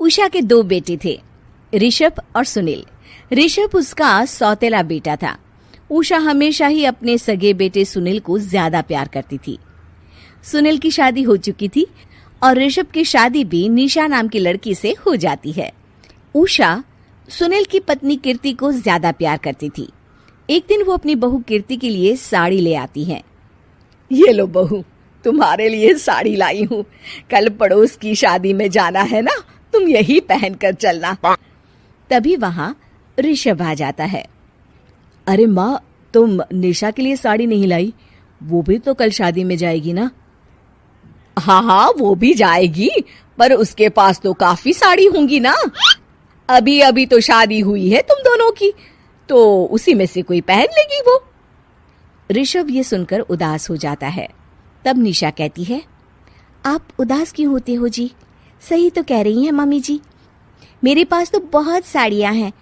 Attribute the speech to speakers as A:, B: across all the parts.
A: उषा के 2 बेटे थे, ऋषभ और सुनील। ऋषभ उसका सौतेला बेटा था। उषा हमेशा ही अपने सगे बेटे सुनील को ज्यादा प्यार करती थी। सुनील की शादी हो चुकी थी और ऋषभ की शादी भी निशा नाम की लड़की से हो जाती है। उषा सुनील की पत्नी कीर्ति को ज्यादा प्यार करती थी। एक दिन वो अपनी बहू कीर्ति के लिए साड़ी ले आती है।
B: ये लो बहू, तुम्हारे लिए साड़ी लाई हूँ। कल पड़ोस की शादी में जाना है ना, तुम यही पहन कर चलना।
A: तभी वहाँ ऋषभ आ जाता है।
C: अरे माँ, तुम निशा के लिए साड़ी नहीं लाई? वो भी तो कल शादी में जाएगी ना?
B: हाँ, वो भी जाएगी, पर उसके पास तो काफी साड़ी होंगी ना। अभी अभी तो शादी हुई है तुम दोनों की, तो उसी में से कोई पहन लेगी वो।
A: ऋषभ ये सुनकर उदास हो जाता है। तब निशा कहती है, आप उदास क्यों होते हो जी? सही तो कह रही हैं मम्मी जी। मेरे पास तो बहुत साड़ियां हैं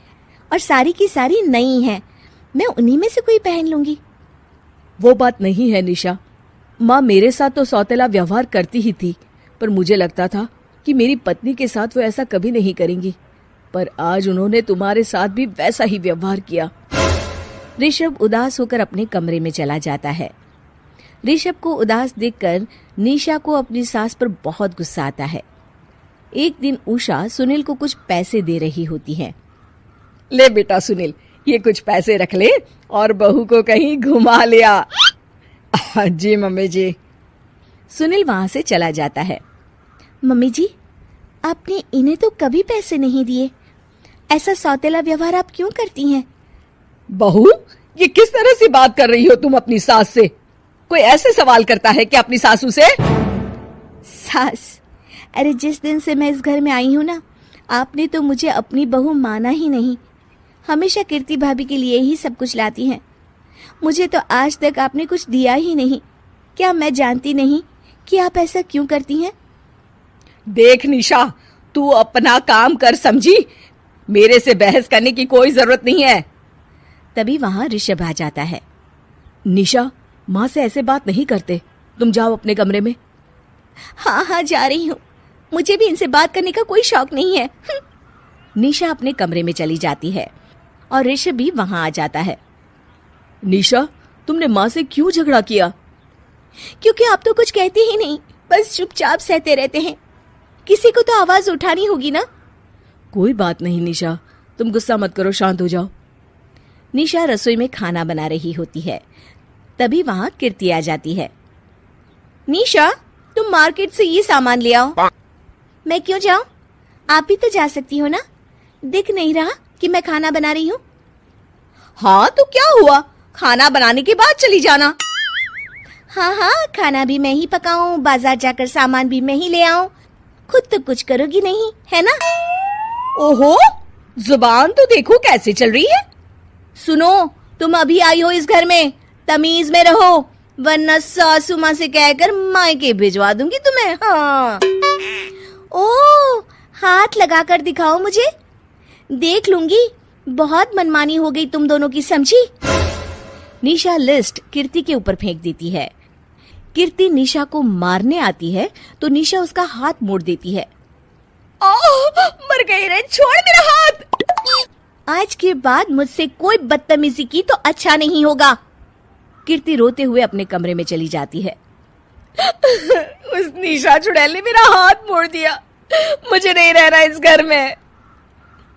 A: और सारी की सारी नई हैं। मैं उन्हीं में से कोई पहन लूंगी।
C: वो बात नहीं है निशा। माँ मेरे साथ तो सौतेला व्यवहार करती ही थी, पर मुझे लगता था कि मेरी पत्नी के साथ वो ऐसा कभी नहीं करेंगी, पर आज उन्होंने तुम्हारे साथ भी वैसा ही व्यवहार किया।
A: ऋषभ उदास होकर अपने कमरे में चला जाता है। ऋषभ को उदास देखकर निशा को अपनी सास पर बहुत गुस्सा आता है। एक दिन उषा सुनील को कुछ पैसे दे रही होती है।
B: ले बेटा सुनील, ये कुछ पैसे रख ले और बहू को कहीं घुमा लिया। जी मम्मी जी।
A: सुनील वहां से चला जाता है। मम्मी जी, आपने इन्हें तो कभी पैसे नहीं दिए। ऐसा सौतेला व्यवहार आप क्यों करती हैं?
B: बहू, ये किस तरह से बात कर रही हो तुम अपनी सास से? कोई ऐसे सवाल करता है कि अपनी सासू से?
A: सास? अरे जिस दिन से मैं इस घर में आई हूँ ना, आपने तो मुझे अपनी बहू माना ही नहीं। हमेशा कीर्ति भाभी के लिए ही सब कुछ लाती हैं। मुझे तो आज तक आपने कुछ दिया ही नहीं। क्या मैं जानती नहीं कि आप ऐसा क्यों करती हैं?
B: देख निशा, तू अपना काम कर समझी। मेरे से बहस करने की कोई जरूरत नहीं है।
A: तभी वहां ऋषभ आ जाता है।
C: निशा, माँ से ऐसे बात नहीं करते। तुम जाओ अपने कमरे में।
A: हाँ, जा रही हूँ। मुझे भी इनसे बात करने का कोई शौक नहीं है। निशा अपने कमरे में चली जाती है और ऋषभ भी वहां आ जाता है।
C: निशा, तुमने माँ से क्यों झगड़ा किया?
A: क्योंकि आप तो कुछ कहते ही नहीं, बस चुपचाप सहते रहते हैं। किसी को तो आवाज उठानी होगी ना।
C: कोई बात नहीं निशा, तुम गुस्सा मत करो, शांत हो जाओ।
A: निशा रसोई में खाना बना रही होती है। तभी वहां कीर्ति आ जाती है। निशा, तुम मार्केट से ये सामान ले आओ। मैं क्यों जाऊं? आप भी तो जा सकती हो ना। दिख नहीं रहा कि मैं खाना बना रही हूँ?
B: हाँ तो क्या हुआ, खाना बनाने के बाद चली जाना।
A: हाँ, खाना भी मैं ही पकाऊं, बाजार जाकर सामान भी मैं ही ले आऊं। खुद तो कुछ करोगी नहीं, है ना?
B: ओहो, जुबान तो देखो कैसे चल रही है।
A: सुनो, तुम अभी आई हो इस घर में, तमीज में रहो, वरना सासू माँ से कहकर मायके भिजवा दूंगी तुम्हें। हाँ। ओह, हाथ लगाकर दिखाओ मुझे, देख लूंगी। बहुत मनमानी हो गई तुम दोनों की, समझी? निशा लिस्ट कीर्ति के ऊपर फेंक देती है। कीर्ति निशा को मारने आती है तो निशा उसका हाथ मोड़ देती है।
B: मर गई रे, छोड़ मेरा हाथ।
A: आज के बाद मुझसे कोई बदतमीजी की तो अच्छा नहीं होगा। कीर्ति रोते हुए अपने कमरे में चली जाती है।
B: उस निशा चुड़ैल ने मेरा हाथ मोड़ दिया। मुझे नहीं रहना इस घर में।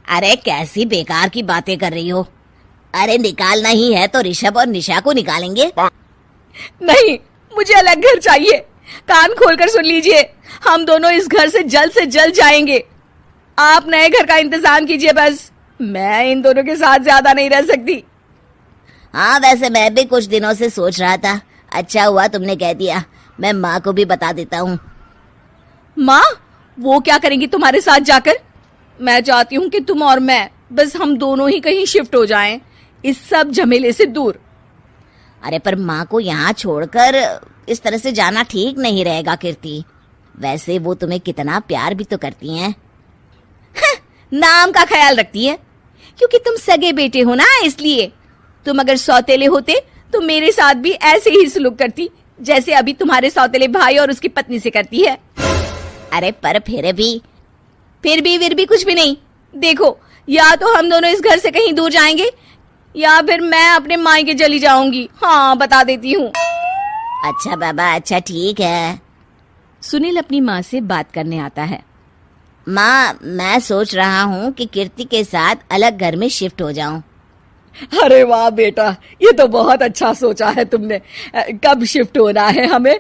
D: अरे कैसी बेकार की बातें कर रही हो? अरे निकालना ही है तो ऋषभ और निशा को निकालेंगे।
B: नहीं, मुझे अलग घर चाहिए। कान खोलकर सुन लीजिए, हम दोनों इस घर से जल्द जाएंगे। आप नए घर का इंतजाम कीजिए बस। मैं इन दोनों के साथ ज्यादा नहीं रह सकती।
D: हाँ, वैसे मैं भी कुछ दिनों से सोच रहा था। अच्छा हुआ तुमने कह दिया, मैं माँ को भी बता देता हूँ।
B: माँ, वो क्या करेंगी तुम्हारे साथ जाकर? मैं चाहती हूँ कि तुम और मैं, बस हम दोनों ही कहीं शिफ्ट हो जाएं, इस सब झमेले से दूर।
D: अरे पर माँ को यहाँ छोड़कर इस तरह से जाना ठीक नहीं रहेगा कीर्ति। वैसे वो तुम्हें कितना प्यार भी तो करती हैं।
A: नाम का ख्याल रखती है, क्योंकि तुम सगे बेटे हो ना, इसलिए। तुम अगर सौतेले होते तो मेरे साथ भी ऐसे ही सलूक करती जैसे अभी तुम्हारे सौतेले भाई और उसकी पत्नी से करती है।
D: अरे पर
B: फिर भी कुछ भी नहीं। देखो, या तो हम दोनों इस घर से कहीं दूर जाएंगे या फिर मैं अपने मायके चली जाऊंगी। हाँ, बता देती हूँ।
D: अच्छा बाबा, अच्छा ठीक है।
A: सुनील अपनी माँ से बात करने आता है।
D: माँ, मैं सोच रहा हूँ कि कीर्ति के साथ अलग घर में शिफ्ट हो जाऊं।
C: अरे वाह बेटा, ये तो बहुत अच्छा सोचा है तुमने। कब शिफ्ट होना है हमें?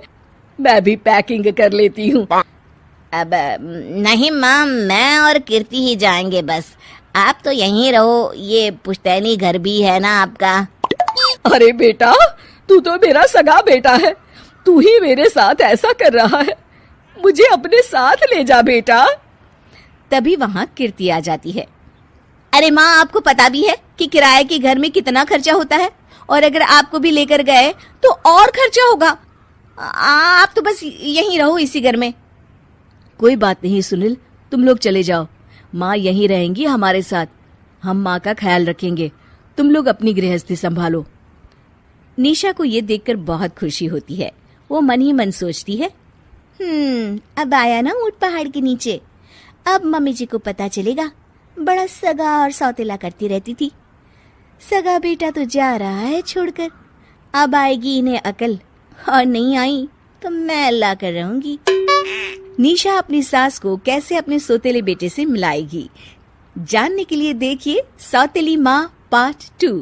C: मैं भी पैकिंग कर लेती हूँ।
D: अब नहीं माँ, मैं और कीर्ति ही जाएंगे बस। आप तो यहीं रहो, ये पुश्तैनी घर भी है ना आपका।
C: अरे बेटा, तू तो मेरा सगा बेटा है, तू ही मेरे साथ ऐसा कर रहा है। मुझे अपने साथ ले जा बेटा।
A: तभी वहां कीर्ति आ जाती है। अरे माँ, आपको पता भी है कि किराए के घर में कितना खर्चा होता है, और अगर आपको भी लेकर गए तो और खर्चा होगा। आप तो बस यहीं रहो इसी घर में।
C: कोई बात नहीं सुनील, तुम लोग चले जाओ। माँ यहीं रहेंगी हमारे साथ। हम माँ का ख्याल रखेंगे, तुम लोग अपनी गृहस्थी संभालो।
A: निशा को ये देखकर बहुत खुशी होती है। वो मन ही मन सोचती है, अब आया ना ऊंट पहाड़ के नीचे। अब मम्मी जी को पता चलेगा, बड़ा सगा और सौतेला करती रहती थी। सगा बेटा तो जा रहा है छोड़कर, अब आएगी इन्हें अकल, और नहीं आई तो मैं ला कर रहूंगी। निशा अपनी सास को कैसे अपने सौतेले बेटे से मिलाएगी, जानने के लिए देखिए सौतेली माँ पार्ट 2।